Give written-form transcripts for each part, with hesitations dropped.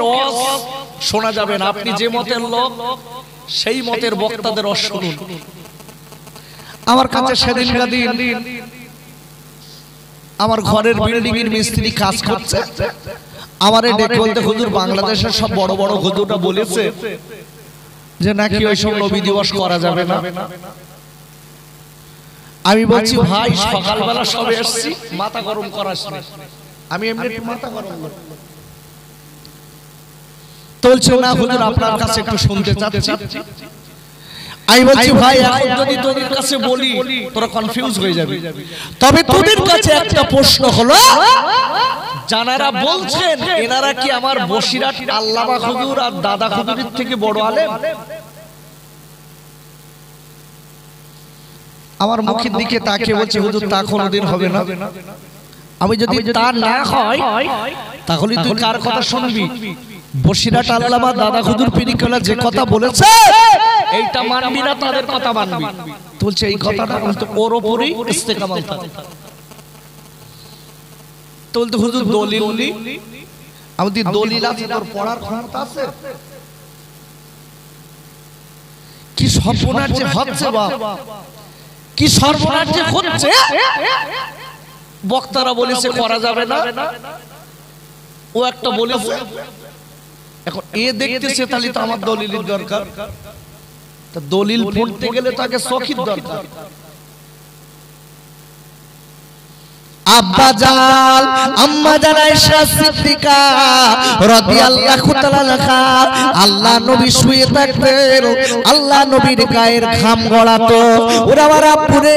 ওয়াজ শোনা যাবে না। আপনি যে মতের লোক সেই মতের বক্তাদের ওয়াজ শুনুন। আমার কাছে সেদিন আমার ঘরের বিল্ডিং এর মিস্ত্রি কাজ করছে, আমারে ডেকে বলতে, হুজুর বাংলাদেশের সব বড় বড় হুজুররা বলেছে যে নাকি ওইসব নবী দিবস করা যাবে না। আমি বলছি ভাই সকালবেলা সবে এসেছি, মাথা গরম করাস না। আমি এমনি মাথা গরম করি। বলছে না হুজুর আপনার কাছে একটু শুনতে চাচ্ছি। আমি বলছি ভাই এখন যদি তোদের কাছে বলি তোরা কনফিউজ হয়ে যাবি, তবে তোদের কাছে একটা প্রশ্ন হলো, যারা বলছেন এনারা কি আমার বসিরহাট আল্লামা হুজুর আর দাদা হুজুরের থেকে বড় আলেম? আমার মুখের দিকে তাকিয়ে বলছে হুজুর তা কোনোদিন হবে না। আমি যদি তা না হয় তাহলে তুই কার কথা শুনবি? বসিরহাট আল্লামা দাদা হুজুর পিরিকলা যে কথা বলেছে এইটা মানবি না, তাদের কথা মানবি। বলছে এই কথাটা বলতে ওর উপরই ইস্তেকামাত থাকে। তো বলতে হুজুর দলিল নি। আমি দলিল আছে, তোর পড়ার ক্ষমতা আছে? কি সর্বনাশ যে হচ্ছে বাবা, কি সর্বনাশ যে হচ্ছে। বক্তারা বলেছে করা যাবে না, ও একটা বলেছে, এখন এ দেখতেছে তাহলে তো আমার দলিলের দরকার। তা দলিল পড়তে গেলে তাকে সখির দরকার। আব্বা জান আম্মা জান আয়েশা সিদ্দিকা রাদিয়াল্লাহু তাআলা আনহা, আল্লাহ নবী শুয়ে থাকতেন, আল্লাহ নবীর গায়ের ঘাম গড়াতো। ওরা আমার আপুরে,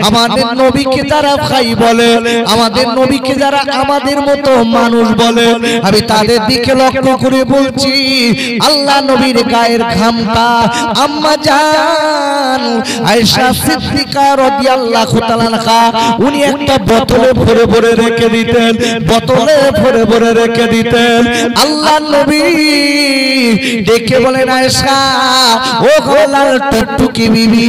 আমাদের নবীকে যারা ভাই বলে, আমাদের নবীকে যারা আমাদের মতো মানুষ বলে, আমি তাদের দিকে লক্ষ্য করে বলছি আল্লাহ নবীর গায়ের ঘামটা আম্মা জান আয়েশা সিদ্দিকা রাদিয়াল্লাহু তাআলা আনহা উনি একটা বোতলে ভরে ভরে রেখে দিতেন, বোতলে ভরে ভরে রেখে দিতেন। আল্লাহ নবী ডেকে বলেন আয়েশা, ও গোলাল টুকটুকি বিবি,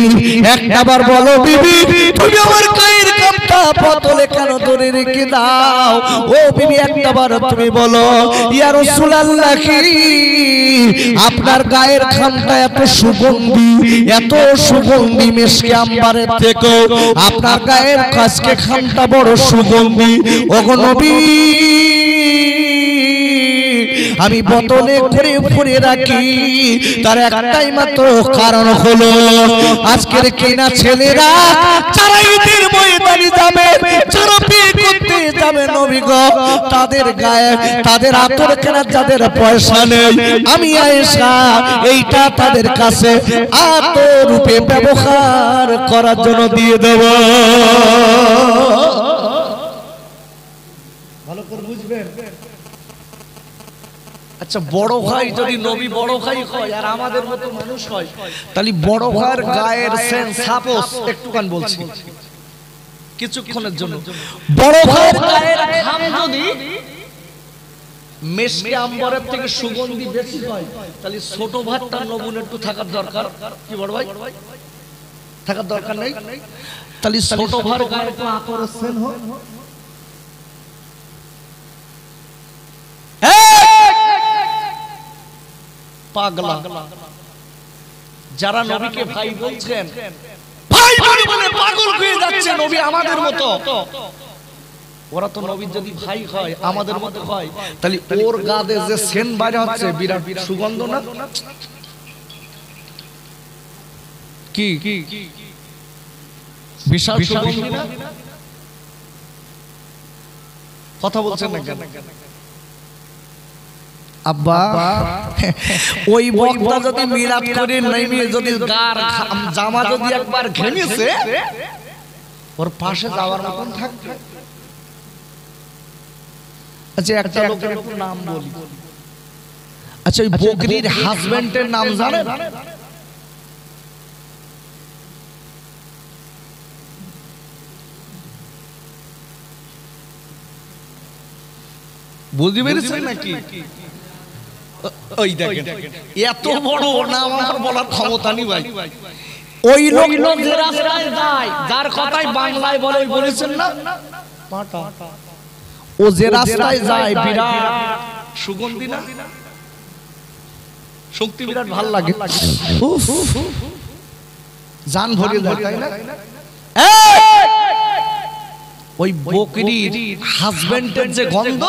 একবার বলো বিবি তুমি আমার গায়ের ঘামটা বোতলে কেন ধরে রেখে দাও? ও বিবি একবার তুমি বলো ইয়া রাসূলুল্লাহ, আপনার গায়ের ঘামটা এত সুগন্ধি, এত সুগন্ধি মিশকে আম্বারের থেকেও আপনার গায়ের কাছকে ঘামটা বড় সুগন্ধি। ওগো নবী আমি বোতলে করে ভরে রাখি, তার একটাই মাত্র কারণ হলো আজকের কিনা ছেলেরা যারা ঈদের ময়দানে যাবে, যারা বিয়ে করতে যাবে নবী গো, তাদের গায়ে তাদের আতর কেনার যাদের পয়সা নেই, আমি আয়েশা এইটা তাদের কাছে আতর রূপে ব্যবহার করার জন্য দিয়ে দেব। ভালো করে বুঝবেন। আচ্ছা বড় ভাই যদি নবী বড় ভাই হয় আর আমাদের মতো মানুষ হয়, তাহলে বড় ভাইয়ের গায়ের সেন্স সাপোজ একটুখানি বলছি কিছুক্ষণের জন্য, বড় ভাইয়ের গায়ের ঘাম যদি মেশকে আম্বরের থেকে সুগন্ধি বেশি হয়, তাহলে ছোট ভাইটার নবুন একটু থাকার দরকার। কি বড় ভাই থাকার দরকার নেই? তাহলে ছোট ভাইয়ের গায়ে তো আতরের সেন্স হয়। পাগলা যারা নবীকে ভাই বলছেন, ভাই ভাই বলে পাগল হয়ে যাচ্ছে নবী আমাদের মতো। ওরা তো নবী যদি ভাই হয় আমাদের মতো হয়, তাহলে ওর গায়ে যে সেন বাইরে হচ্ছে বিরাট সুগন্ধ না? কি বিশাল সুগন্ধি না? কথা বলছেন না কেন? আব্বা ওই বক্তা যদি মিলাদ করে নেমে যদি গার জামা যদি একবার ঘেমেছে, ওর পাশে যাওয়ার মতন থাকবে। আচ্ছা একটা লোকের একটু নাম বলি। আচ্ছা ওই বকরির হাজবেন্ডের নাম জানেন? বুঝতে পেরেছেন নাকি? ওই দেখেন এত বড় নাম আমার বলার ক্ষমতা নেই ভাই। ওই লোক যে রাস্তায় যায়, যার কথাই বাংলায় বলে বলেছেন না পাটা, ও যে রাস্তায় যায় বিরাট সুগন্ধি না, শক্তি বিরাট ভাল লাগে, জান ভরে যায়, তাই না? ওই বকরির হাজবেন্ডের যে গন্ধ,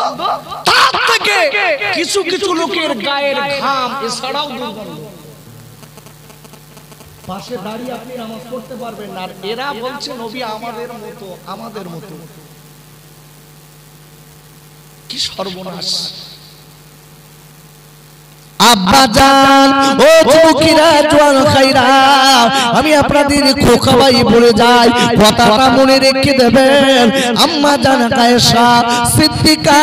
তার থেকে কিছু কিছু লোকের গায়ের ঘাম এছাড়াও দুর্গন্ধ। পাশে দাঁড়িয়ে আপনি নামাজ পড়তে পারবেন না, আর এরা বলছে নবী আমাদের মতো, আমাদের মতো। কি সর্বনাশ! আব্বাজান ও যুবকেরা জওয়ান খাইরা, আমি আপনাদের খোকা ভাই বলে যাই, কথাটা মনে রেখে দেবেন। আম্মা জান আয়েশা সিদ্দিকা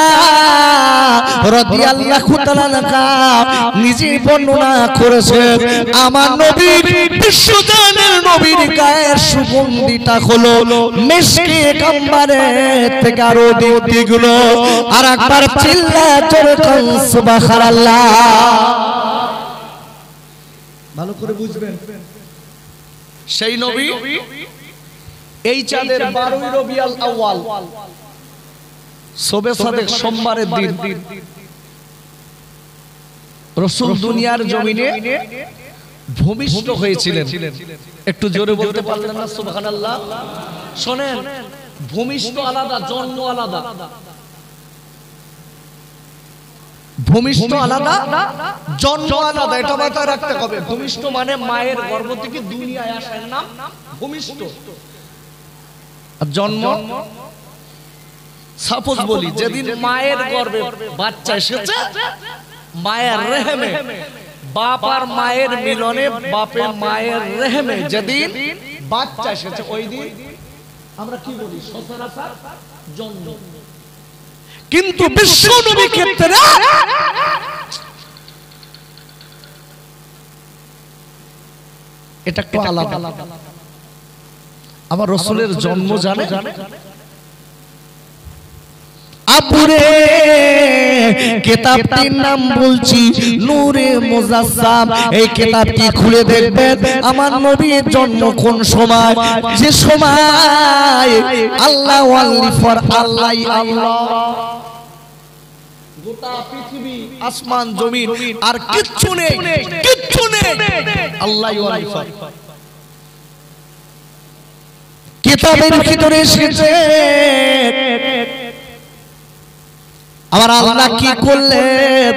রাদিয়াল্লাহু তাআলা আনহা নিজে বর্ণনা করেছেন, আমার নবীর, বিশ্বজানের নবীর গায়ের সুগন্ধিটা হলো মিশকে আম্বারের থেকে আরো দ্বিগুণ। আর একবার চিল্লায়ে জোরে কোন সুবহানাল্লাহ। ভালো করে বুঝবেন, সেই নবী এই চাঁদের 12 রবিউল আউয়াল শবে সাদেক সোমবারের দিন রাসূল দুনিয়ার জমিনে ভূমিষ্ঠ হয়েছিলেন। একটু জোরে বলতে পারলেন না সুবহানাল্লাহ? শুনেন, ভূমিষ্ঠ আলাদা, জন্ম আলাদা। ভূমিষ্ঠ আলাদা, জন্ম আলাদা, এটা মাথায় রাখতে হবে। ভূমিষ্ঠ মানে মায়ের গর্ভ থেকে দুনিয়ায় আসার নাম ভূমিষ্ঠ। আর জন্ম, সাপোজ বলি, যেদিন মায়ের গর্ভে বাচ্চা এসেছে, মায়ের রেহেমে, বাপ আর মায়ের মিলনে, বাপে মায়ের রেহেমে যেদিন বাচ্চা এসেছে, ওই দিন আমরা কি বলি? সচরাচর জন্ম। কিন্তু বিশ্ব নবী ক্ষেত্রে এটা একটু আলাদা। আমার রাসূলের জন্ম জানে আপুরে, কিতাবটির নাম বলছি নূরে মুজাসসাম। এই কিতাবটি খুলে দেখবেন আমার নবীর জন্ম কোন সময়, যে সময় আল্লাহ ওয়ালি ফর আল্লাহ, আল্লাহ গোটা পৃথিবী, আসমান জমিন আর কিচ্ছু নেই, কিচ্ছু নেই, আল্লাহ ওয়ালি ফর। কিতাবের ভিতরে এসেছে আমার আল্লাহ কি করলেন,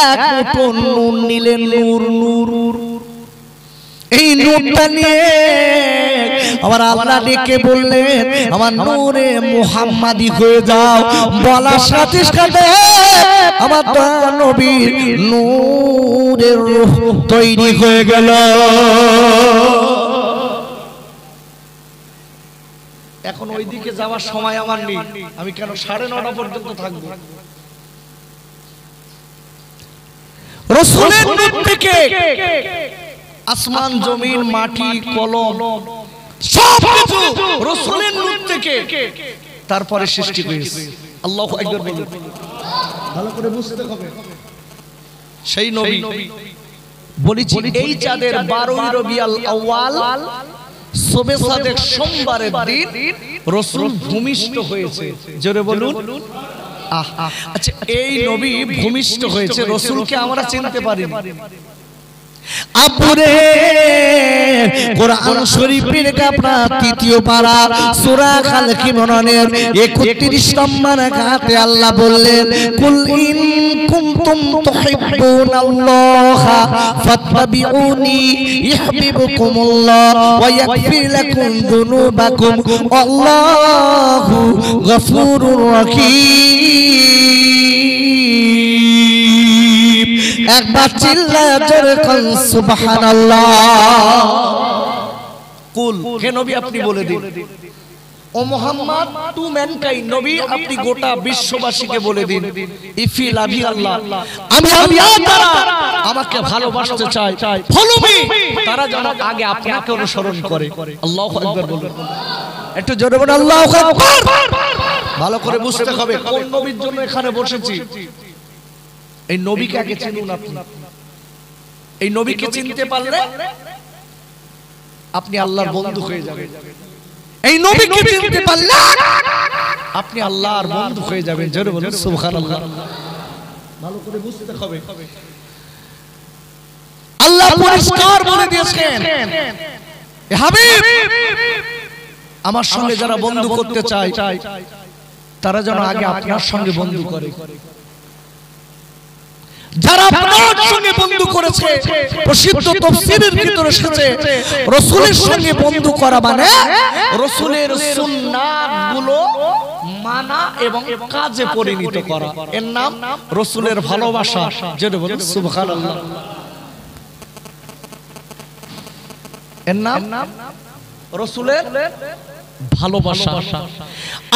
এক মুঠো নূর নিলেন, নূর, নূর, এই নূরটা নিয়ে আমার আল্লাহ ডেকে বললেন, আমার নূরে মুহাম্মাদি হয়ে যাও। বলার সাথে সাথে আমার নবীর নূরের রূহ তৈরি হয়ে গেল। এখন ওইদিকে যাওয়ার সময় আমার নেই, আমি কেন 9:30 পর্যন্ত থাকবো? রাসূলের নূর থেকে আসমান জমিন মাটি কলম সবকিছু রাসূলের নূর থেকে তারপরে সৃষ্টি হয়েছে। আল্লাহু আকবার বলুন, ভালো করে বুঝতে হবে। সেই নবী বলেছি এই চাঁদের 12 রবিউল আউয়াল শবে সাদেক সোমবারের দিন রাসূল ভূমিষ্ঠ হয়েছে। জোরে বলুন। আচ্ছা, এই নবী ভূমিষ্ঠ হয়েছে, রাসূলকে আমরা চিনতে পারি না। আপুরে, কোরআন শরীফের কাপড়া 3য় পারা সূরা খালক ইমরানের 31 নম্বর আয়াতে আল্লাহ বললেন, কুল ইন কুনতুম তুহিব্বুনাল্লাহা ফাত্তাবিউনি ইউহিব্বুকুমুল্লাহ ওয়া ইয়াগফির লাকুম যুনুবাকুম আল্লাহু গফুরুর রহিম। একবার চিল্লায়ে জোরে কোন সুবহানাল্লাহ। কুল, হে নবী আপনি বলে দিন, ও মুহাম্মদ টু ম্যানকাইন্ড, নবী আপনি গোটা বিশ্ববাসীকে বলে দিন, ইফি লাভি আল্লাহ, আমি আল্লাহ তাআলা আমাকে ভালোবাসতে চাই, ফলো মি, তারা যেন আগে আপনাকে অনুসরণ করে। আল্লাহু আকবার বলুন, একটু জোরে বলুন আল্লাহু আকবার। ভালো করে বুঝতে হবে কোন নবীর জন্য এখানে বসেছি। এই নবীকে আগে চিনুন আপনি। এই নবীকে চিনতে পারলে আপনি আল্লাহর বন্ধু হয়ে যাবেন। এই নবীকে চিনতে পারলে আপনি আল্লাহর বন্ধু হয়ে যাবেন। জোরে বলুন সুবহানাল্লাহ। ভালো করে বুঝতে হবে। আল্লাহ পরিষ্কার বলে দিয়েছেন, হাবিব আমার সঙ্গে যারা বন্ধু করতে চায় তারা যেন আগে আপনার সঙ্গে বন্ধু করে। যারা আপনার সঙ্গে বন্ধু করেছে, প্রসিদ্ধ তাফসীরের ভিতরে এসেছে রাসূলের সঙ্গে বন্ধু করা মানে রাসূলের সুন্নাতগুলো মানা এবং কাজে পরিণত করা। এর নাম রাসূলের ভালোবাসা। যেটা বলেন সুবহানাল্লাহ। এর নাম রাসূলের ভালোবাসা।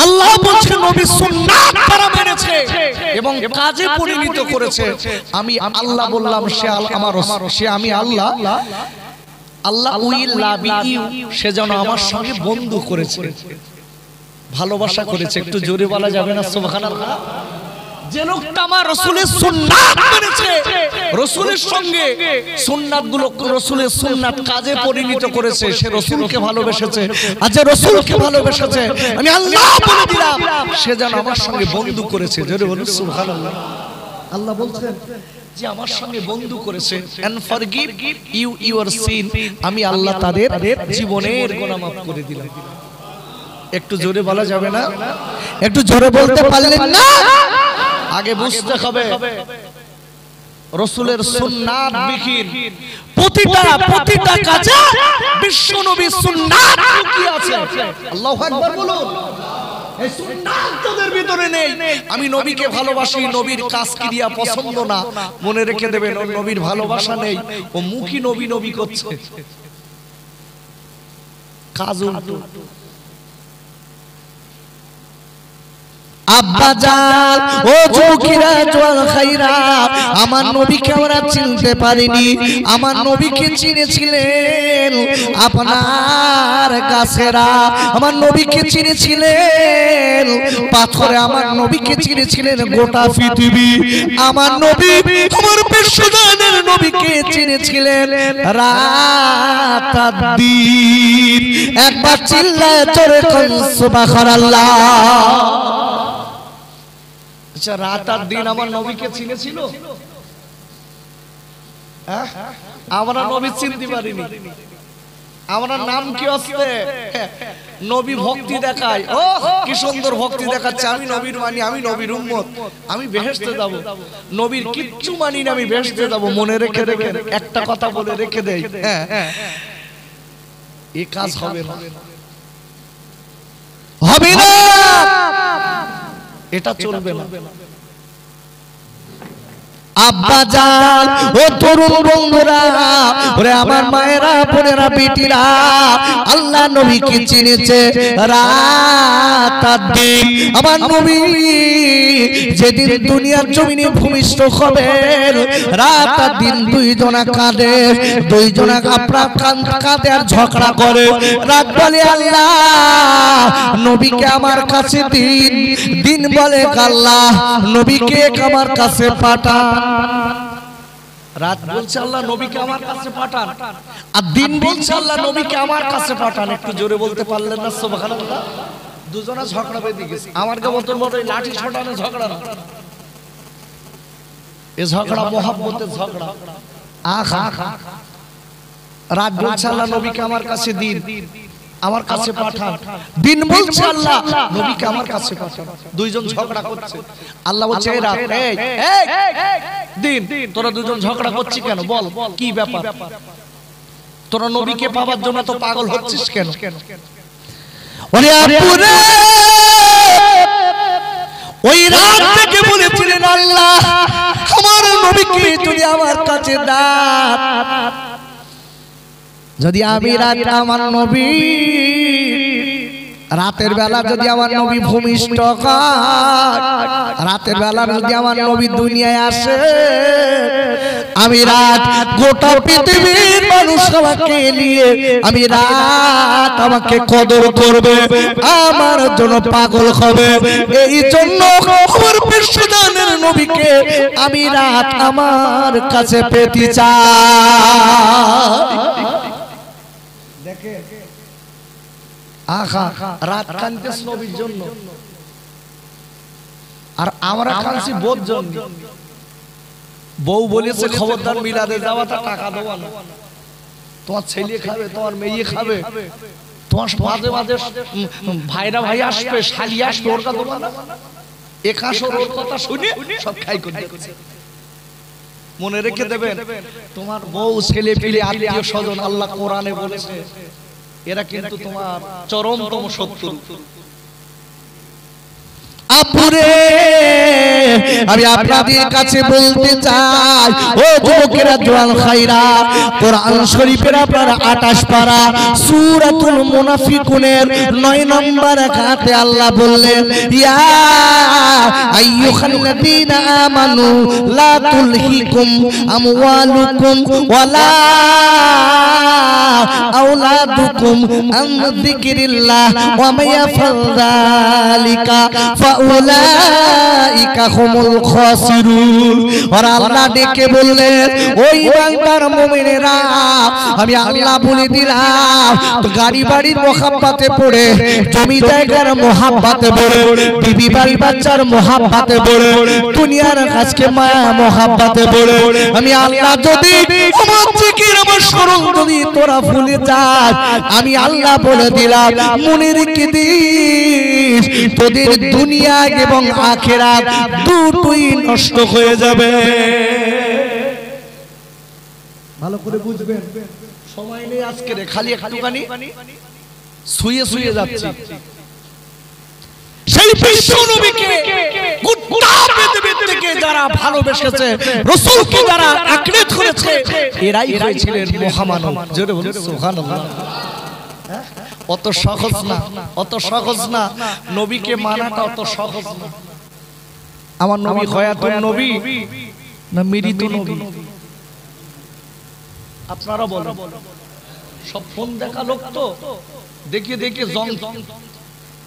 আল্লাহ বলছেন নবী সুন্নাত তারা মেনেছে এবং কাজে পরিণত করেছে। আমি আল্লাহ বললাম সে আমার রাসূল, সে আমি আল্লাহ। আল্লাহ উইল লাভ ইউ, সে যেন আমার সঙ্গে বন্ধু করেছে, ভালোবাসা করেছে। একটু জোরে বলা যাবে না সুবহানাল্লাহ? যে লোকটা আমার রাসূলের সুন্নাত মেনেছে, রাসূলের সঙ্গে সুন্নাতগুলো, রাসূলের সুন্নাত কাজে পরিণত করেছে, সে রাসূলকে ভালোবেসেছে। আর যে রাসূলকে ভালোবেসেছে আমি আল্লাহ বলে দিলাম সে যেন আমার সঙ্গে বন্ধু করেছে। জোরে বলুন সুবহানাল্লাহ। আল্লাহ বলছেন যে আমার সঙ্গে বন্ধু করেছে, and forgive you your sin, আমি আল্লাহ তাদের জীবনের গুনাহ মাফ করে দিলাম। একটু জোরে বলা যাবে না? একটু জোরে বলতে পারলেন না? আগে বুঝতে হবে রাসূলের সুন্নাত বিহীন প্রতিটা কাজে বিশ্ব নবীর সুন্নাত লুকিয়ে আছে। আল্লাহু আকবার বলুন। এই সুন্নাত তাদের ভিতরে নেই। আমি নবীকে ভালোবাসি, নবীর কাজ ক্রিয়া পছন্দ না, মনে রেখে দেবেন ওর নবীর ভালোবাসা নেই, ও মুখী নবী নবী করছে, কাজ উল্টো। আব্বা জান ও যুবকেরা জওয়ান খাইরা, আমার নবীকে আমরা চিনতে পারিনি। আমার নবীকে চিনেছিলেন আপনার গাছেরা, আমার নবীকে চিনেছিলেন পাথরে, আমার নবীকে চিনেছিলেন গোটা পৃথিবী। আমার নবী, আমার বিশ্বজানের নবীকে চিনেছিলেন রাত আর দিন। একবার চিল্লায় জোরে কোন সুবহানাল্লাহ। আচ্ছা, রাত আর দিন আমার নবীকে চিনেছিল? আমরা নবী চিনতে পারিনি। আমরা নাম কি আসছে, নবী ভক্তি দেখায়, ও কি সুন্দর ভক্তি দেখাচ্ছে, আমি নবীর মানি, আমি নবীর উম্মত, আমি বেহেশতে যাব। নবীর কিচ্ছু মানি না, আমি বেহেশতে যাব। মনে রেখে রেখে একটা কথা বলে রেখে দেই, এই কাজ হবে না, হবে না, এটা চলবে না। আব্বা জান ও তরুণ বন্ধুরা, ওরে আমার মায়েরা, বোনেরা, বেটিরা, আল্লাহ নবীকে চিনেছে রাত আর দিন। আমার নবী যেদিন দুনিয়ার জমিনে ভূমিষ্ঠ হবেন, রাত আর দিন দুইজনা কাঁদে, দুইজনা আপনার কাঁদে আর ঝগড়া করে। রাত বলে আল্লাহ নবীকে আমার কাছে দিন, দিন বলে আল্লাহ নবীকে আমার কাছে পাঠান। রাত বলছে আল্লাহ নবীকে আমার কাছে পাঠান, আর দিন বলছে আল্লাহ নবীকে আমার কাছে পাঠান। একটু জোরে বলতে পারলেন না সুবহানাল্লাহ? দুজনা ঝগড়া বেঁধে গেছে। আমার মতন বড় লাঠি ছোটানো ঝগড়া না, এই ঝগড়া মহব্বতের ঝগড়া। আহা, রাত বলছে আল্লাহ নবীকে আমার কাছে দিন, আমার কাছে পাঠান। দিন বলছে আল্লাহ নবীকে আমার কাছে পাঠান। দুইজন ঝগড়া করছে। আল্লাহ বলছে এই রাত, এই দিন, তোরা দুজন ঝগড়া করছিস কেন? বল কি ব্যাপার? তোরা নবীকে পাওয়ার জন্য তো পাগল হচ্ছিস কেন? ওরে আপুরে, ওই রাত থেকে বলেছিলেন আল্লাহ আমার নবীকে যদি আমার কাছে দাও, যদি আমি রাত আমার নবী রাতের বেলা যদি আমার নবী ভূমিষ্ঠ হয়, রাতের বেলা যদি আমার নবী দুনিয়ায় আসে, আমি রাত গোটা পৃথিবীর মানুষ আমাকে নিয়ে, আমি রাত আমাকে কদর করবে, আমার জন্য পাগল হবে। এই জন্য আমার বিশ্বজানের নবীকে আমি রাত আমার কাছে পেতে চাই। দেখে আহা, রাত কাঁদতেছ নবীর জন্য, আর আমরা কাঁদছি বোধ জন্য। বউ বলেছে খবরদার মিলাদে যাওয়াটা টাকা দেওয়া না, তোমার ছেলে খাবে, তোমার মেয়ে খাবে, তোমার মাঝে মাঝে ভাইরা ভাই আসবে, শালি আসবে, ওর কথা দেওয়া না। একাশোর ওর কথা শুনে সব খাই করে দিচ্ছে। মনে রেখে দেবেন, তোমার বউ ছেলে পেলে আত্মীয় স্বজন আল্লাহ কোরআনে বলেছে এরা কিন্তু তোমার চরমতম শত্রু। আপুরে আমি আপনাদের কাছে বলতে চাই, ও যুবকেরা জওয়ান খাইরা, কোরআন শরীফের আপনারা 28 পারা সূরাতুল মুনাফিকুনের 9 নম্বর আয়াতে আল্লাহ বললেন, ইয়া আইয়ুহাল্লাযীনা আমানু লা তুলহিকুম আমওয়ালুকুম ওয়ালা আওলাদুকুম আন যিকরিল্লাহ ওয়া মা ইয়াফআল যালিকা ফাউলাইকা হুমুল খাসিরুন। আর আল্লাহ ডেকে বললেন, ওই ইমানদার মুমিনেরা, আমি আল্লাহ বলে দিলাম, গাড়ি বাড়ির মোহাব্বতে পড়ে, জমি জায়গার মোহাব্বতে পড়ে, বিবি বাড়ি বাচ্চার মোহাব্বতে পড়ে, দুনিয়ার কাছে মায়া মোহাব্বতে পড়ে, আমি আল্লাহ যদি আমার জিকির আমার স্মরণ যদি তোরা ভুলে যাস, আমি আল্লাহ বলে দিলাম মনে রেখে দিস, তোদের দুনিয়া এবং আখিরাত দুটোই নষ্ট হয়ে যাবে। ভালো করে বুঝবেন, সময় নেই আজকে, খালি একটুখানি শুয়ে শুয়ে যাচ্ছি। সেই বিশ্ব নবীকে গোটা পৃথিবীকে যারা ভালোবেসেছে, রাসূলকে যারা আঁকড়ে ধরেছে, এরাই হয়েছিলেন মহামানব। জোরে বলুন সুবহানাল্লাহ। অত সহজ না, অত সহজ না, নবীকে মানাটা অত সহজ না। আমার নবী হয়াতুন নবী না মৃত নবী? আপনারা বলেন, সব ফোন দেখা লোক তো দেখিয়ে দেখিয়ে জং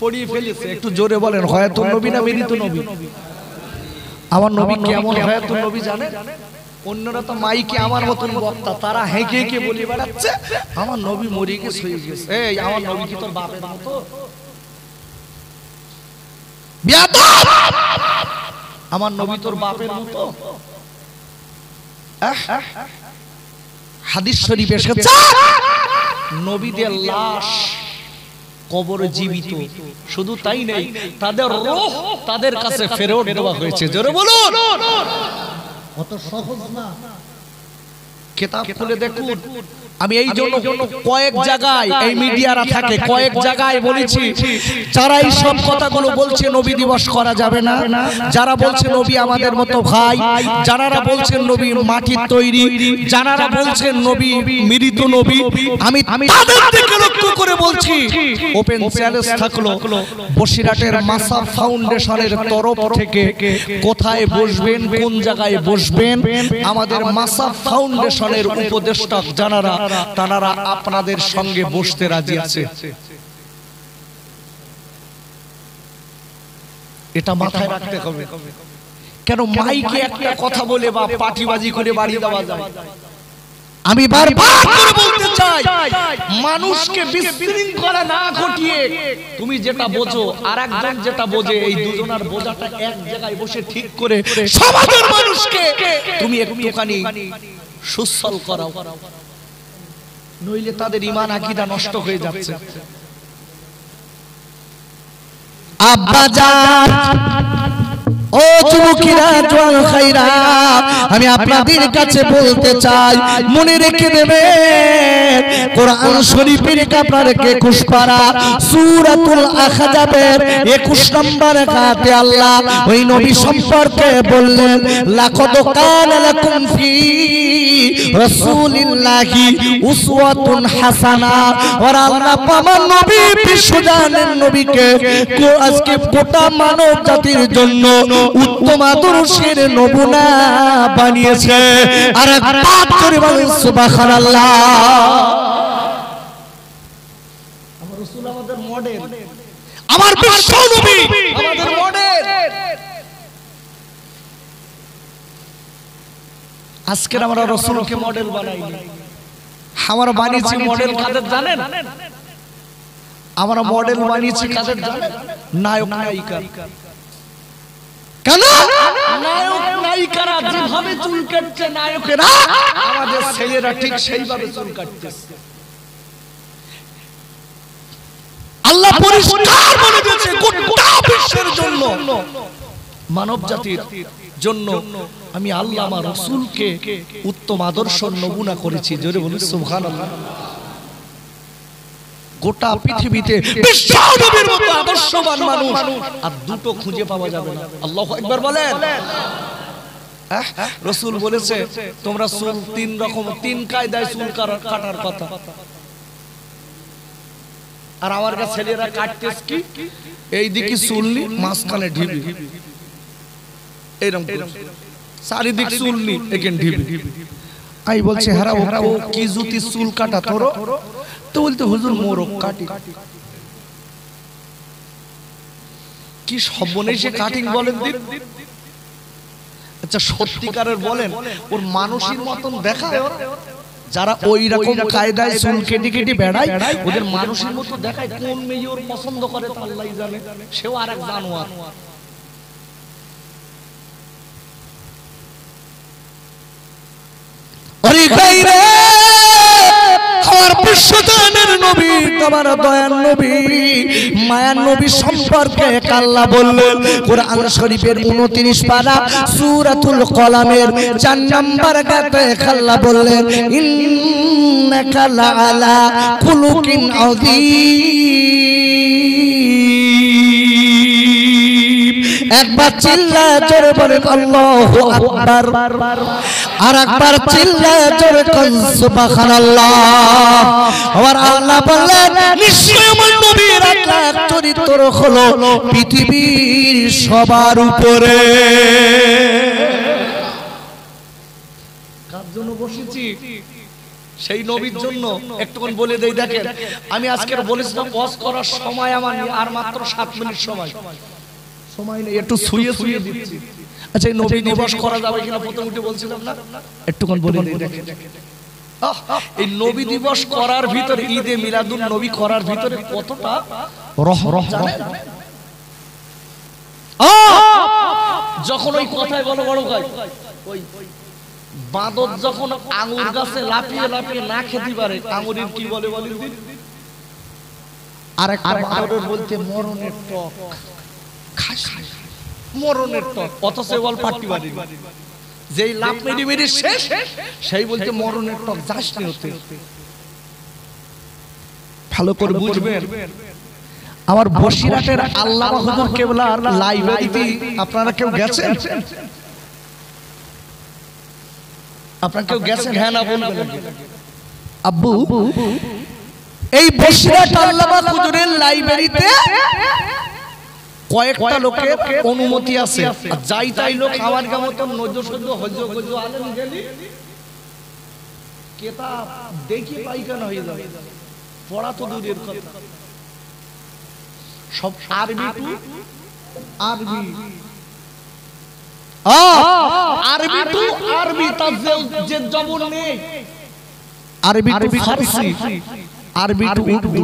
পড়িয়ে ফেলেছে। একটু জোরে বলেন, হয়াতুন নবী না মৃত নবী? আমার নবী কেমন হয়াতুন নবী জানেন? অন্যরা তো মাইকে আমার মতন বক্তা, তারা হেঁকে হেঁকে বলে বেড়াচ্ছে আমার নবী মরে গেছে, হয়ে গেছে। এই আমার নবী কি তোর বাপের মতো? বিয়াদব! আমার নবী তোর বাপের মতো? হাদিস শরীফ এসেছে নবীদের লাশ কবরে জীবিত, শুধু তাই নেই, তাদের রূহ তাদের কাছে ফেরত দেওয়া হয়েছে। জোরে বলুন। অত সহজ না। কিতাব খুলে দেখুন। আমি এই জন্য কয়েক জায়গায়, এই মিডিয়ারা থাকে, কয়েক জায়গায় বলেছি, যারা এই সব কথাগুলো বলছে নবী দিবস করা যাবে না, যারা বলছে নবী আমাদের মতো ভাই, যারা বলছেন নবী মাটির তৈরি, যারা বলছেন নবী মৃত নবী, আমি তাদের দিকে লক্ষ্য করে বলছি, ওপেন চ্যালেঞ্জ থাকলো, বসিরহাটের মাসাব ফাউন্ডেশনের তরফ থেকে কোথায় বসবেন, কোন জায়গায় বসবেন, আমাদের মাসাব ফাউন্ডেশনের উপদেষ্টা জানারা তারা আপনাদের সঙ্গে বসতে রাজি আছে। এটা মাথায় রাখতে হবে। কেন মাইকে একটা কথা বলে বা পাটিবাজি করে বাড়ি দেওয়া যায়? আমি বারবার করে বলতে চাই, মানুষকে বিশৃঙ্খলা না ঘটিয়ে তুমি যেটা বোঝো আর একজন যেটা বোঝে, এই দুজনের বোঝাটা এক জায়গায় বসে ঠিক করে সমাজের মানুষকে তুমি একটুখানি সুসল করাও, নইলে তাদের ঈমান আকীদা নষ্ট হয়ে যাচ্ছে। আব্বাজান, ও যুবকেরা জওয়ান খাইরা, আমি আপনাদের কাছে বলতে চাই, মনে রেখে দেবেন, কোরআন শরীফের আপনার 21 পারা সূরাতুল আহজাবের 21 নম্বর আয়াতে আল্লাহ ওই নবী সম্পর্কে বললেন, লাকাদ কানা লাকুম ফি রাসূলিল্লাহি উসওয়াতুন হাসানা। আর আল্লাহ আমার নবী বিশ্বজানের নবীকে আজকে গোটা মানব জাতির জন্য উত্তম আদর্শের নমুনা বানিয়েছে। আর একবার করে বলেন সুবহানাল্লাহ। আমার রাসূল আমাদের মডেল, আমার বিশ্ব নবী আমাদের মডেল। আজকে আমরা রাসূলকে মডেল বানাইনি, আমরা বানিয়েছি মডেল কাদের জানেন? আমরা মডেল বানিয়েছি কাদের জানেন? নায়ক নায়িকা। কেন? নায়ক নায়িকারা যেভাবে চুল কাটছে নায়কেরা, আমাদের ছেলেরা ঠিক সেইভাবে চুল কাটতেছে। আল্লাহ পরিষ্কার বলে দিয়েছে গোটা বিশ্বের জন্য, মানব জাতির জন্য আমি আল্লাহ আমার রাসূলকে উত্তম আদর্শ নমুনা করেছি। জোরে বলুন সুবহানাল্লাহ। গোটা পৃথিবীতে বিশ্ব নবীর মতো আদর্শবান মানুষ আর দুটো খুঁজে পাওয়া যাবে না। আল্লাহু আকবার বলেন। রাসূল বলেছে তোমরা চুল তিন রকম, তিন কায়দায় চুল কাটার কথা, আর আমার কাছে ছেলেরা কাটতেছ কি এই দিকে চুলনি, মাঝখানে ঢিবি, এরকম চারিদিক চুলনি, এখানে ঢিবি। আই বলছে হারা ও কি জুতি চুল কাটা তোর, তো বলতে হুজুর মোরক কাটি। কি সর্বনেশে কাটিং বলেন দিন। আচ্ছা সত্যিকারের বলেন ওর মানুষের মতন দেখায় যারা ওই রকম কায়দায় চুল কেটে কেটে বেড়ায়, ওদের মানুষের মতো দেখায়। কোন মেয়ে ওর পছন্দ করে তা আল্লাহই জানে, সেও আরেক জানোয়ার। আরে গায়রে আমার বিশ্বজানের নবী, তোমার দয়ার নবী, মায়ার নবী সম্পর্কে আল্লাহ বললেন কোরআন শরীফের 29 পারা সূরাতুল কলামের 4 নম্বর আয়াতে আল্লাহ বললেন ইন্নাকা লাআলা খুলুকিন আযীম। একবার চিল্লায় জোরে বলেন আল্লাহু আকবার, আর একবার চিল্লায় জোরে কোন সুবহানাল্লাহ। আর আল্লাহ বললেন নিশ্চয় আমার নবীর আখলাক চরিত্র হলো পৃথিবীর সবার উপরে। কার জন্য বসেছি? সেই নবীর জন্য। একটুখানি বলে দেই, দেখেন আমি আজকে বলেছিলাম ওয়াজ করার সময় আমার আর মাত্র 7 মিনিট সময় নেই, একটু শুয়ে শুয়ে দিচ্ছি। আচ্ছা এই নবী দিবস করা যাবে কিনা প্রথম উঠে বলছিলাম না, একটুখানি বলে দেই। দেখেন এই নবী দিবস করার ভিতরে, ঈদে মিলাদুন নবী করার ভিতরে কতটা রহমত জানেন? যখন ওই কথায় বড় বড় কয় ওই বাঁদর যখন আঙ্গুর গাছে লাফিয়ে লাফিয়ে না খেতে পারে, আঙ্গুরের কি বলে বলেন দিন? আরেকটা বাঁদরের বলতে মরণের টক, মরণের টক, অথচ বল পাটি বাড়ি যেই লাভ মেরে মেরে শেষ, সেই বলতে মরণের টক যাসনি হতে। ভালো করে বুঝবেন। আমার বসিরহাটের আল্লামা হুজুর কেবলার লাইব্রেরিতে আপনারা কেউ গেছেন? আপনারা কেউ গেছেন? হ্যাঁ না বলবেন। আব্বু এই বসিরহাট আল্লামা হুজুরের লাইব্রেরিতে কয়েকটা লোকের অনুমতি আছে, আর যাই তাই লোক আমার মতন নজর হজ আলেম গেলি কিতাব দেখি পাইখানা হয়ে যাবে, পড়া তো দূরের কথা। সব আরবি টু আরবি, আরবি টু আরবি, তার যে জবর নেই। আরবি টু ফারসি, আরবি টু উর্দু।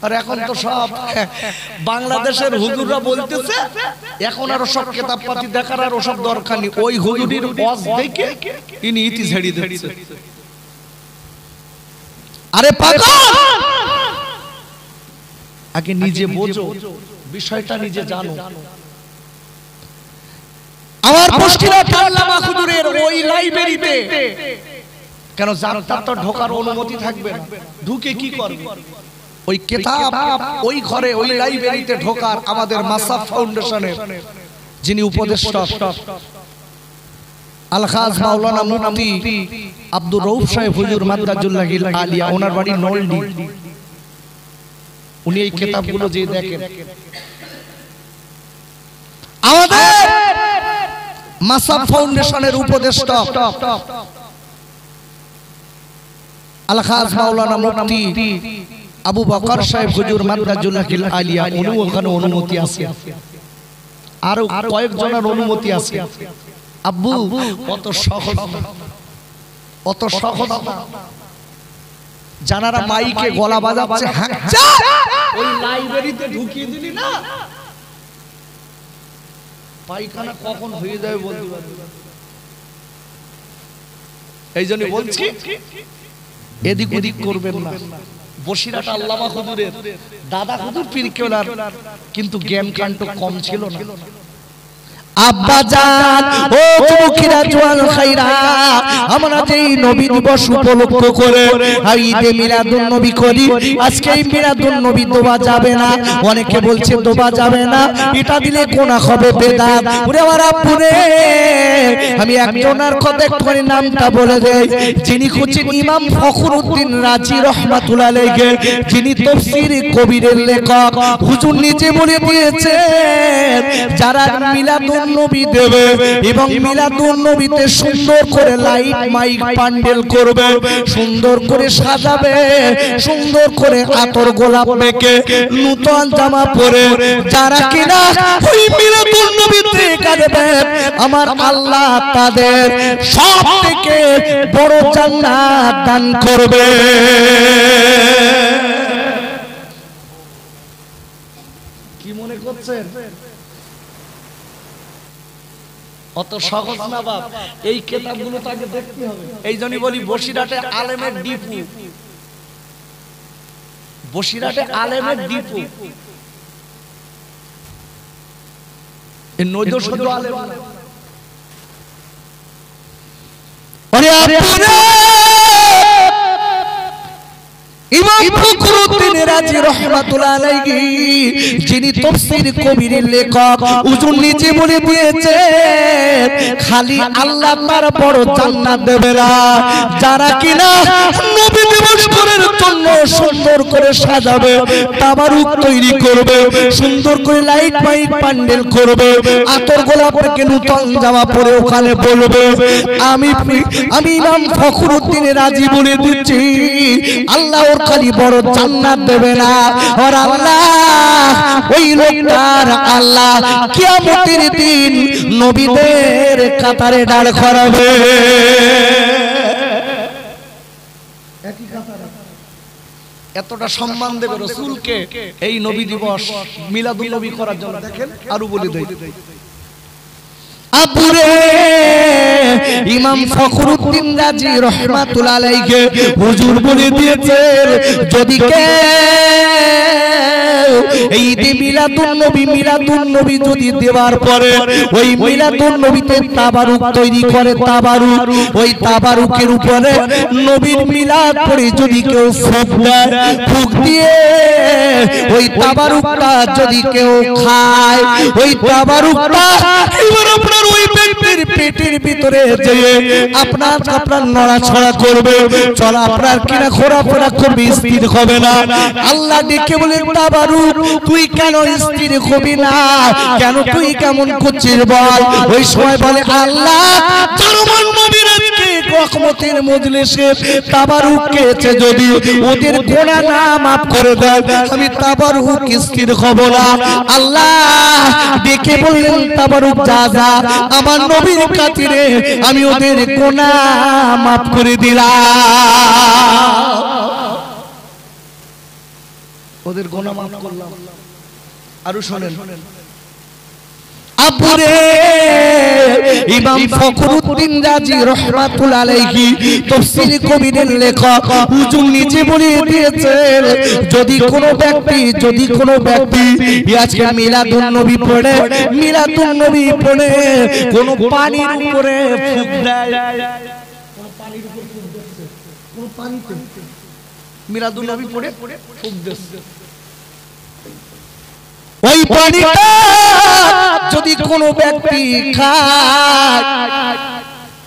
আর এখন তো সব বাংলাদেশের হুজুররা বলতেছে এখন আর সব কিতাব পাতি দেখার আর ওসব দরকার নেই, ওই হুজুরির ওয়াজ দেখে ইনি ইতি ঝেড়ে দিচ্ছে। আরে পাগল, আগে নিজে বোঝো, বিষয়টা নিজে জানো। আমার বসিরহাট আল্লামা হুজুরের ওই লাইব্রেরিতে কেন জানতাম তো ঢোকার অনুমতি থাকবে না, ঢুকে কি করবে? ওই কিতাব ওই ঘরে ওই লাইব্রেরিতে ঢোকার আমাদের মাসাফ ফাউন্ডেশনের যিনি উপদেষ্টা আলহাজ মাওলানা মুফতি আব্দুর রউফ সাহেব হুজুর মাদ্রাজুল্লাহিল আলিয়া, ওনার বাড়ি নলডি। উনি এই কিতাবগুলো যে দেখেন, আমাদের মাসাফ ফাউন্ডেশনের উপদেষ্টা আলহাজ মাওলানা মুফতি আবু বকর সাহেব হুজুর মাদ্রাজুল্লাহিল আলিয়া, উনি ওখানে অনুমতি আছে, আর কয়েকজনের অনুমতি আছে। আব্বু অত সহজ, অত সহজ জানারা মাইকে গলা বাজাচ্ছে, ওই লাইব্রেরিতে ঢুকিয়ে দিলি না, পায়খানা কখন হয়ে যাবে বলতে পারবো না। এই জন্য বলছি এদিক ওদিক করবেন না। বসিরহাট আল্লামা হুজুরের দাদা হুজুর পীর কেবলার কিন্তু জ্ঞান কাণ্ড কম ছিল না। আব্বাজান ও যুবকেরা জওয়ান খাইরা, আমরা যেই নবী দিবস উপলক্ষ করে ঈদে মিলাদুন নবী করি, আজকে এই মিলাদুন নবী দোয়া যাবে না। অনেকে বলছে দোয়া যাবে না, এটা দিলে গুনাহ হবে, বেদাত। ওরে আমার আব্বুরে, আমি একজনের কথা একটুখানি নামটা বলে দেই, যিনি হচ্ছেন ইমাম ফখরুদ্দিন রাজি রহমাতুল্লাহ আলাইহি, যিনি তাফসীর কবিরের লেখক। হুজুর নিজে বলে দিয়েছেন, যারা মিলাদুন নবী দেবে এবং মিলাদুন নবীতে সুন্দর করে লাইট মাইক প্যান্ডেল করবে, সুন্দর করে সাজাবে, সুন্দর করে আতর গোলাপ মেখে নতুন জামা পরে যারা কিনা ওই মিলাদুন নবীতে কাঁদবে, আমার আল্লাহ তাদের সবথেকে বড় জান্নাত দান করবে। কি মনে করছেন? অত সহজ না বাপ, এই কিতাবগুলো তো আগে দেখতে হবে। এই জন্যই বলি বসিরহাটে আলেমের ডিপু, বসিরহাটে আলেমের ডিপু। এই নজর শুধু আলেম না। আরে আপনারা ইমাম ফখরুদ্দিন রাজি রাহমাতুল্লাহ আলাইহি, যিনি তাফসীর কবিরের লেখক, হুজুর নিজে বলে দিয়েছেন, খালি আল্লাহ তার বড় জান্নাত দেবে না, যারা কিনা নবী দিবস করার জন্য সুন্দর করে সাজাবে, তাবারুক তৈরি করবে, সুন্দর করে লাইট মাইট প্যান্ডেল করবে, আতর গোলাপ থেকে নতুন জামা পরে ওখানে বলবে, আমি ইমাম ফখরুদ্দিন রাজি বলে দিচ্ছি, আল্লাহ খালি বড় জান্নাত দেবে না, আর আল্লাহ ওই লোকটার আল্লাহ কিয়ামতের দিন নবীদের কাতারে দাঁড় করাবে। এতটা সম্মান দেবে রাসূলকে এই নবী দিবস মিলাদুন নবী করার জন্য। দেখেন আরো বলে দেই, আবুরে ইমাম ফখরুদ্দিন রাজি রহমাতুল্লাহ আলাইহি হুজুর বলে দিয়েছেন, যদি এই ঈদে মিলাদুন নবী যদি দেওয়ার পরে ওই মিলাদুন নবীতে তাবারুক তৈরি করে, তাবারুক, ওই তাবারুকের উপরে নবীর মিলাদ পড়ে যদি কেউ ফুঁক দেয়, ফুঁক দিয়ে ওই তাবারুকটা যদি কেউ খায়, ওই তাবারুকটা এবার আপনার ওই ব্যক্তির পেটের ভিতরে যেয়ে আপনার নড়াছড়া করবে, চলা আপনার কিনা ঘোরাফেরা করবে, স্থির হবে না। আল্লাহ ডেকে বলে, তাবারুক তুই কেন স্থির হবি না, কেন তুই কেমন করছিস বল? ওই সময় বলে, আল্লাহ জার্মান নবীর আজকে রহমতের মজলিসে তাবারুক খেয়েছে, যদি ওদের গোনা না মাফ করে দেয়, আমি তাবারুক স্থির হব না। আল্লাহ ডেকে বললেন, তাবারুক যা যা, আমার নবীর খাতিরে আমি ওদের গোনা মাফ করে দিলাম, ওদের গোনা মাফ করলাম। আরো শুনেন, আবুরে ইমাম ফখরুদ্দিন রাজি রহমাতুল্লাহ আলাইহি তাফসীর কবিরের লেখক, হুজুর নিজে বলে দিয়েছেন, যদি কোনো ব্যক্তি আজকে মিলাদুন নবী পড়ে, মিলাদুন নবী পড়ে কোন পানির উপরে ফুঁক দেয়, কোন পানির উপরে ফুঁক দিচ্ছে, কোন পানিতে মিলাদুন নবী পড়ে ফুঁক দিচ্ছে, ওই পানিটা যদি কোনো ব্যক্তি খায়,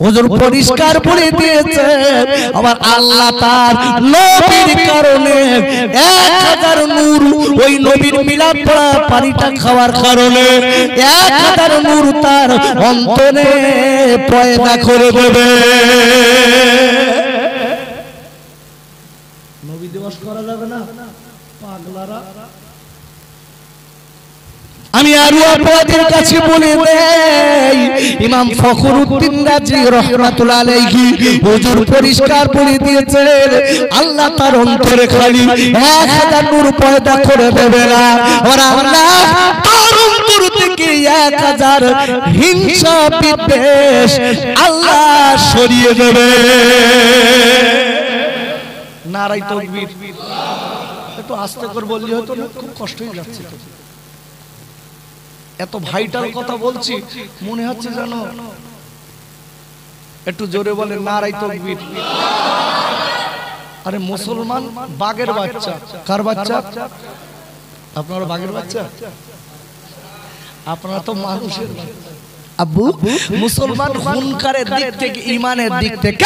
হুজুর পরিষ্কার বলে দিয়েছে, আমার আল্লাহ তার নবীর কারণে 1000 নূর, ওই নবীর মিলাদ পড়া পানিটা খাওয়ার কারণে 1000 নূর তার অন্তরে পয়দা করে দেবে। নবী দিবস করা যাবে না পাগলারা? আমি আরো আপনাদের কাছে বলে দেই, ইমাম ফখরুদ্দিন রাজি রাহমাতুল্লাহ আলাইহি হুজুর পরিষ্কার বলে দিয়েছেন, আল্লাহ তার অন্তরে খালি 1000 নূর পয়দা করে দেবে না, আর আল্লাহ তার অন্তর থেকে থেকে 1000 হিংসা বিদ্বেষ আল্লাহ সরিয়ে দেবে। নারায়ে তাকবীর। একটু আস্তে করে বললি হতো না, খুব কষ্ট হয়ে যাচ্ছে। এত ভাইটাল কথা বলছি, মনে হচ্ছে জানো একটু জোরে বলে নারায়ে তাকবীর। আরে মুসলমান বাঘের বাচ্চা। কার বাচ্চা? আপনারা বাঘের বাচ্চা? আপনারা তো মানুষের আব্বু। মুসলমান হুনকারের দিক থেকে, ঈমানের দিক থেকে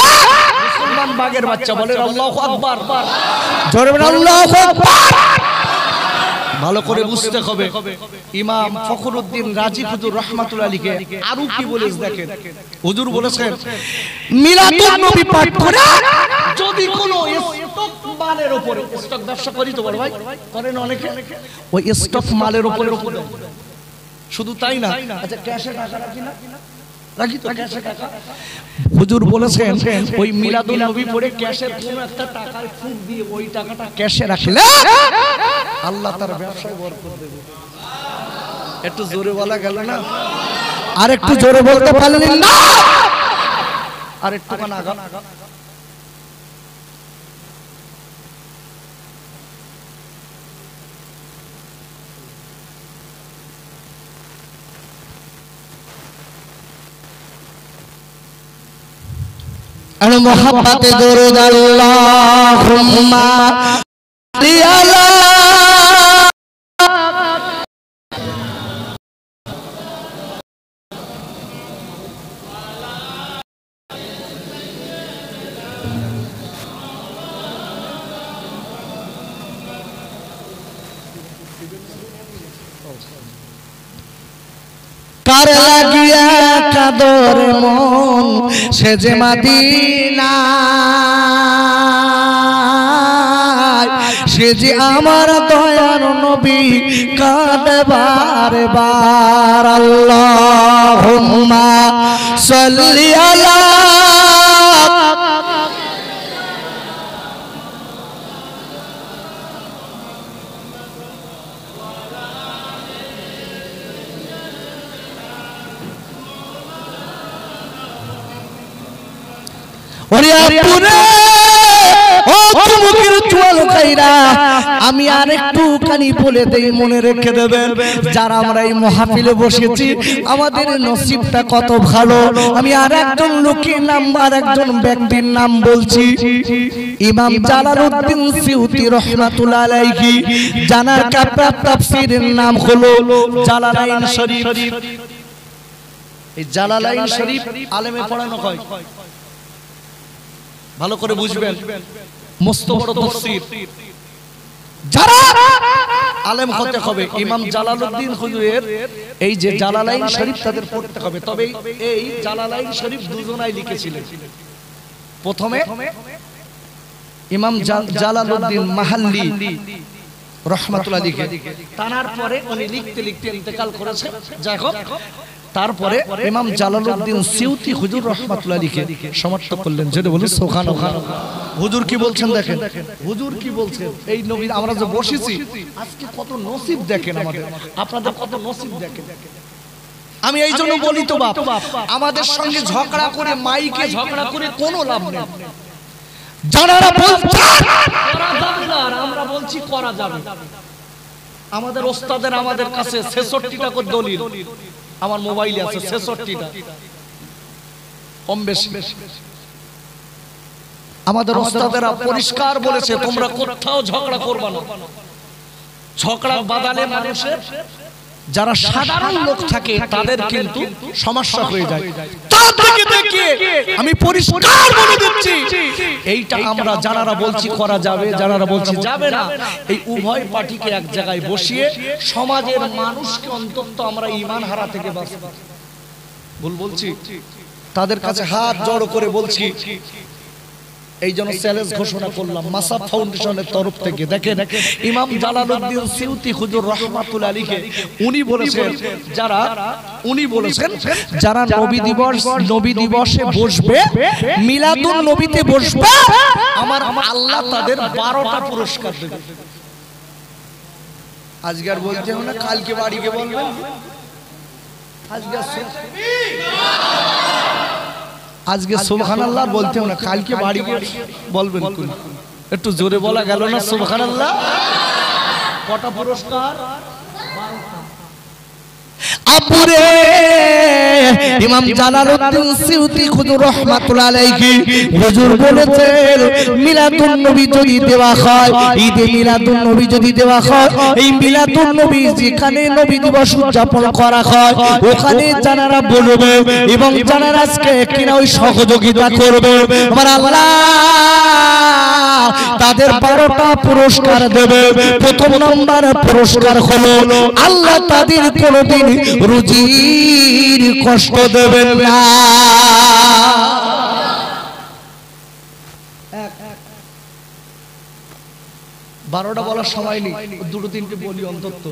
মুসলমান বাঘের বাচ্চা। বলেন আল্লাহু আকবার। জোরে বলেন আল্লাহু আকবার। ভালো করে বুঝতে হবে। ইমাম ফখরুদ্দিন রাজি হুজুর রাহমাতুল্লাহ আলাইহি আরো কি বলেছেন দেখেন। হুজুর বলেছেন মিলাদুন নবী পাঠ করে যদি কোনো স্টক মালের উপরে, স্টক ব্যবসা করি তো বড় ভাই করেন অনেকে, ওই স্টক মালের উপরে শুধু তাই না, আচ্ছা ক্যাশে টাকা রাখি না, রাখি তো ক্যাশে টাকা। হুজুর বলেছেন ওই মিলাদুন নবী পড়ে ক্যাশের কোন একটা টাকায় ফুঁক দিয়ে ওই টাকাটা ক্যাশে রাখলে আল্লাহ তার ব্যবসায় বরকত দেবে। একটু জোরে বলা গেল না? আর একটু জোরে বলতে পারলেন না? আর একটু কান আগা। আর মোহাব্বতে দরুদ আল্লাহুম্মা আলা কার লাগিয়া কাদর মন সে যে মদিনা, সে যে আমার দয়ার নবী কাঁদে বারে বার। আল্লাহুম্মা সাল্লি আলা আমি আর একটুখানি বলে দেই, মনে রেখে দেবেন যারা আমরা এই মাহফিলে বসেছি আমাদের নসিবটা কত ভালো। আমি আর একজন লোকের নাম, আর একজন ব্যক্তির নাম বলছি। ইমাম জালালউদ্দিন সিউতি রাহমাতুল্লাহ আলাইহি জানার কাপড় তাফসীরের নাম হলো জালালাইন শরীফ। এই জালালাইন শরীফ আলেমে পড়ানো হয়, ভালো করে বুঝবেন। মস্ত বড় তাফসীর, যারা আলেম হতে হবে ইমাম জালালউদ্দিন হুজুরের এই যে জালালাইন শরীফ তাদের পড়তে হবে। তবে এই জালালাইন শরীফ দুজনাই লিখেছিলেন। প্রথমে ইমাম জালালউদ্দিন মাহাল্লি রাহমাতুল্লাহ লিখে, তার পরে উনি লিখতে লিখতে ইন্তেকাল করেছে। যাই হোক, তারপরে ইমাম জালালউদ্দিন সিউতি হুজুর রাহমাতুল্লাহ লিখে সমাপ্ত করলেন। যেটা বলি সুবহানাল্লাহ। হুজুর কি বলছেন দেখেন, হুজুর কি বলছেন। এই নবী আমরা যে বসেছি আজকে কত নসিব দেখেন আমাদের, আপনাদের কত নসিব দেখেন। আমি এই জন্য বলি তো বাপ, আমাদের সঙ্গে ঝগড়া করে, মাইকে ঝগড়া করে কোনো লাভ নেই। যারা বলছে করা যাবে না আর আমরা বলছি করা যাবে। আমাদের ওস্তাদের আমাদের কাছে 66টা করে দলিল আমার মোবাইলে আছে, 66টা কম বেশি। আমাদের ওস্তাদেরা পরিষ্কার বলেছে তোমরা কোথাও ঝগড়া করবে না। ঝগড়া বাদালে মানুষের যারা সাধারণ লোক থাকে তাদের কিন্তু সমস্যা হয়ে যায়। তাদেরকে দেখে আমি পরিষ্কার বলে দিচ্ছি, এইটা আমরা যারা বলছি করা যাবে, যারা বলছি যাবে না, এই উভয় পার্টিকে এক জায়গায় বসিয়ে সমাজের মানুষকে অন্তত আমরা ঈমান হারা থেকে বাঁচাবো। ভুল বলছি? তাদের কাছে হাত জড়ো করে বলছি, এই জন্য চ্যালেঞ্জ ঘোষণা করলাম মাসাব ফাউন্ডেশনের তরফ থেকে। দেখেন ইমাম জালালউদ্দিন সিউতি হুজুর রাহমাতুল্লাহ আলাইহি উনি বলেছেন যারা নবী দিবসে বসবে, মিলাদুন নবীতে বসবে, আমার আল্লাহ তাদের 12টা পুরস্কার দেবে। আজকে আর বলতে হবে না, কালকে বাড়িকে বলবেন আজকে সুবহানাল্লাহ বলতে না, কালকে বাড়ি বলবেন। একটু জোরে বলা গেল না সুবহানাল্লাহ। কটা পুরস্কার? আপুরে ইমাম জালালউদ্দিন সিউতি খুদুর রাহমাতুল্লাহ আলাইহি হুজুর বলেছেন, মিলাদুন নবী যদি দেওয়া হয়, ঈদে মিলাদুন নবী যদি দেওয়া হয়, এই মিলাদুন নবী যেখানে নবী দিবস উদযাপন করা হয় ওখানে যারা বলবে এবং যারা আজকে কিনা ওই সহযোগিতা করবে, আমার আল্লাহ তাদের 12টা পুরস্কার দেবে। প্রথম নম্বর পুরস্কার হলো আল্লাহ তাদের কোনোদিন রুজির কষ্ট দেবেন না। 12টা বলার সময় নেই, দুটো তিনটে বলি অন্তত,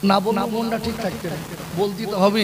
না বললে মনটা ঠিক থাকতে, বলতে তো হবে।